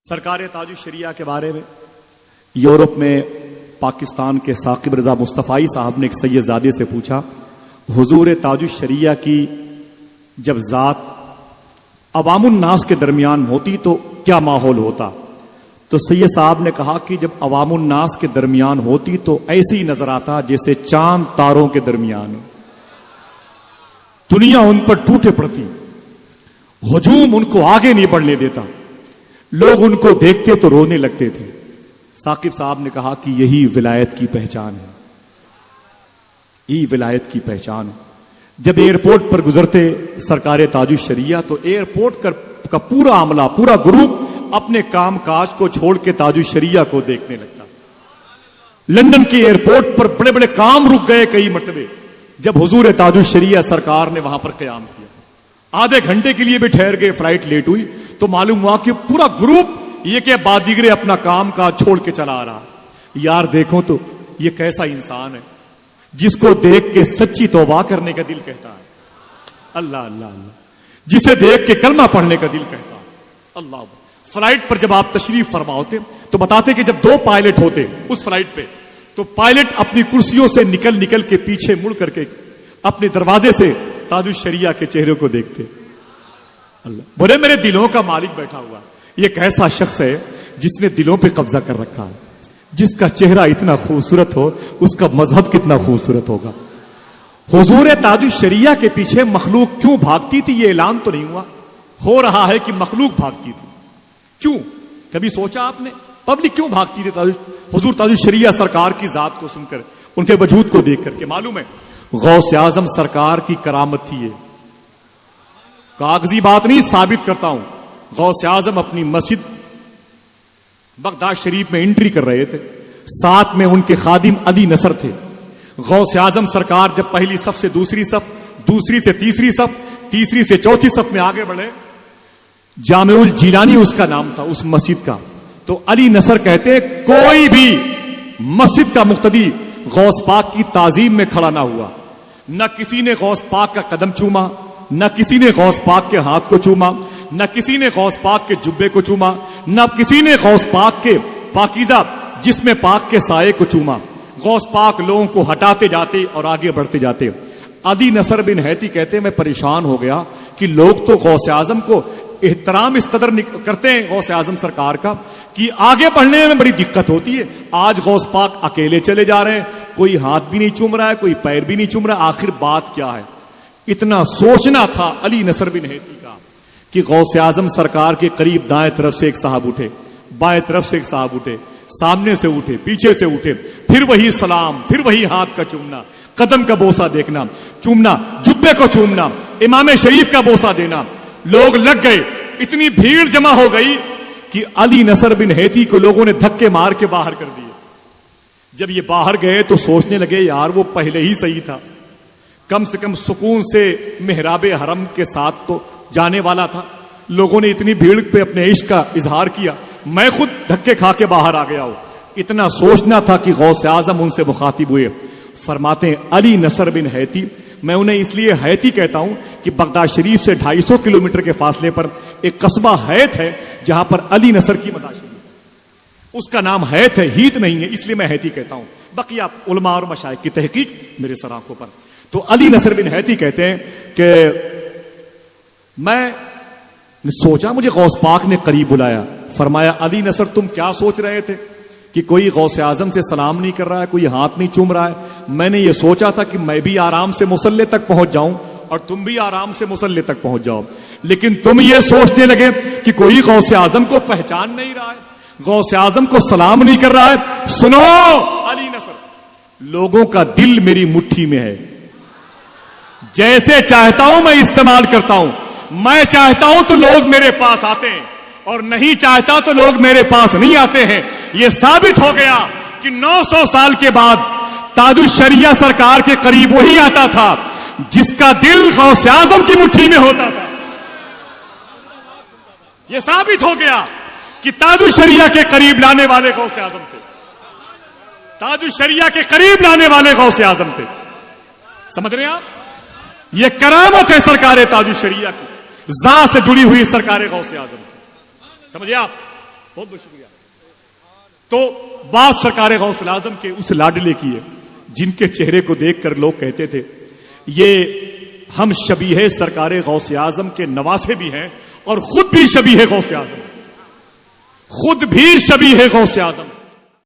सरकार ताजुश शरिया के बारे में यूरोप में पाकिस्तान के साकिब रजा मुस्तफ़ाई साहब ने एक सैयदजादे से पूछा, हुजूर ताजुश शरिया की जब ज़ात अवामुन नास के दरमियान होती तो क्या माहौल होता? तो सैयद साहब ने कहा कि जब अवामुन नास के दरमियान होती तो ऐसे ही नजर आता जैसे चांद तारों के दरमियान। दुनिया उन पर टूटे पड़ती, हुजूम उनको आगे नहीं बढ़ने देता, लोग उनको देखते तो रोने लगते थे। साकिब साहब ने कहा कि यही विलायत की पहचान है, यही विलायत की पहचान है। जब एयरपोर्ट पर गुजरते सरकार ताजुश शरिया तो एयरपोर्ट का पूरा अमला, पूरा ग्रुप अपने काम काज को छोड़ के ताजुश शरिया को देखने लगता। लंदन के एयरपोर्ट पर बड़े बड़े काम रुक गए कई मरतबे जब हुजूर ताजुश शरिया सरकार ने वहां पर क़याम किया। आधे घंटे के लिए भी ठहर गए, फ्लाइट लेट हुई तो मालूम हुआ कि पूरा ग्रुप ये के बाद दीगरे अपना काम काज छोड़ के चला आ रहा। यार देखो तो ये कैसा इंसान है जिसको देख के सच्ची तौबा करने का दिल कहता है, अल्लाह अल्लाह अल्लाह, जिसे देख के कलमा पढ़ने का दिल कहता है, अल्लाह। फ्लाइट पर जब आप तशरीफ फरमा होते तो बताते कि जब दो पायलट होते उस फ्लाइट पे तो पायलट अपनी कुर्सियों से निकल निकल के पीछे मुड़ करके अपने दरवाजे से ताजुश शरिया के चेहरे को देखते। अल्लाह, बोले मेरे दिलों का मालिक बैठा हुआ, ये कैसा शख्स है जिसने दिलों पे कब्जा कर रखा है, जिसका चेहरा इतना खूबसूरत हो उसका मजहब कितना खूबसूरत होगा। हुजूर ताजुश शरिया के पीछे मखलूक क्यों भागती थी ये ऐलान तो नहीं हुआ, हो रहा है कि मखलूक भागती थी। क्यों, कभी सोचा आपने पब्लिक क्यों भागती थी हुजूर ताजुश शरिया सरकार की जात को सुनकर, उनके वजूद को देख करके? मालूम है गौस आजम सरकार की करामत थी ये, कागजी बात नहीं, साबित करता हूं। गौस आजम अपनी मस्जिद बगदाद शरीफ में एंट्री कर रहे थे, साथ में उनके खादिम अली नसर थे। गौस आजम सरकार जब पहली सफ से दूसरी सफ, दूसरी से तीसरी सफ, तीसरी से चौथी सफ में आगे बढ़े, जामेउल जिलानी उसका नाम था उस मस्जिद का, तो अली नसर कहते कोई भी मस्जिद का मुक्तदी गौस पाक की ताजीम में खड़ा ना हुआ, न किसी ने गौस पाक का कदम चूमा, न किसी ने गौस पाक के हाथ को चूमा, न किसी ने गौस पाक के जुब्बे को चूमा, न किसी ने गौस पाक के पाकीज़ा जिस्म पाक के साये को चूमा। गौस पाक लोगों को हटाते जाते और आगे बढ़ते जाते। अली नसर बिन हैती कहते मैं परेशान हो गया कि लोग तो गौस आजम को एहतराम इस कदर करते हैं गौस आजम सरकार का कि आगे बढ़ने में बड़ी दिक्कत होती है। आज गौस पाक अकेले चले जा रहे हैं, कोई हाथ भी नहीं चूम रहा है, कोई पैर भी नहीं चूम रहा, आखिर बात क्या है? इतना सोचना था अली नसर बिन हैती का कि गौस आजम सरकार के करीब दाएं तरफ से एक साहब उठे, बाएं तरफ से एक साहब उठे, सामने से उठे, पीछे से उठे, फिर वही सलाम, फिर वही हाथ का चूमना, कदम का बोसा देखना, चूमना, जुब्बे को चूमना, इमाम शरीफ का बोसा देना। लोग लग गए, इतनी भीड़ जमा हो गई कि अली नसर बिन हैती को लोगों ने धक्के मार के बाहर कर दिए। जब ये बाहर गए तो सोचने लगे यार वो पहले ही सही था, कम से कम सुकून से मेहराब हरम के साथ तो जाने वाला था। लोगों ने इतनी भीड़ पे अपने इश्क का इजहार किया, मैं खुद धक्के खा के बाहर आ गया हूं। इतना सोचना था कि गौस आजम उनसे मुखातिब हुए। फरमाते हैं अली नसर बिन हैती, मैं उन्हें इसलिए हैती कहता हूं कि बगदाद शरीफ से 250 किलोमीटर के फासले पर एक कस्बा हैत है जहां पर अली नसर की मदार शरीफ, उसका नाम हैत है, हीत नहीं है, इसलिए मैं हैती कहता हूं। बाकी आप उलमा और मशाइख की तहकीक मेरे सर आंखों पर। तो अली नसर बिन हैती कहते हैं कि मैं सोचा मुझे गौस पाक ने करीब बुलाया, फरमाया अली नसर तुम क्या सोच रहे थे कि कोई गौस आजम से सलाम नहीं कर रहा है, कोई हाथ नहीं चूम रहा है? मैंने ये सोचा था कि मैं भी आराम से मुसल्ले तक पहुंच जाऊं और तुम भी आराम से मुसल्ले तक पहुंच जाओ, लेकिन तुम ये सोचने लगे कि कोई गौस आजम को पहचान नहीं रहा है, गौस आजम को सलाम नहीं कर रहा है। सुनो अली नसर, लोगों का दिल मेरी मुट्ठी में है, जैसे चाहता हूं मैं इस्तेमाल करता हूं। मैं चाहता हूं तो लोग मेरे पास आते हैं और नहीं चाहता तो लोग मेरे पास नहीं आते हैं। यह साबित हो गया कि 900 साल के बाद ताजुश शरिया सरकार के करीब वही आता था जिसका दिल गौस आजम की मुट्ठी में होता था। यह साबित हो गया कि ताजुश शरिया के करीब लाने वाले गौस आजम थे, ताजुश शरिया के करीब लाने वाले गौस आजम थे। समझ रहे हैं आप? यह करामत है सरकार ताजुश शरिया की, ज़ात से जुड़ी हुई सरकार गौस आजम की। समझिए आप, बहुत बहुत शुक्रिया। तो बात सरकार गौसुल आजम के उस लाडले की है जिनके चेहरे को देखकर लोग कहते थे ये हम शबीह सरकार गौसे आजम के नवासे भी हैं और खुद भी शबीह गौसे आजम, खुद भी शबीह गौसे आजम।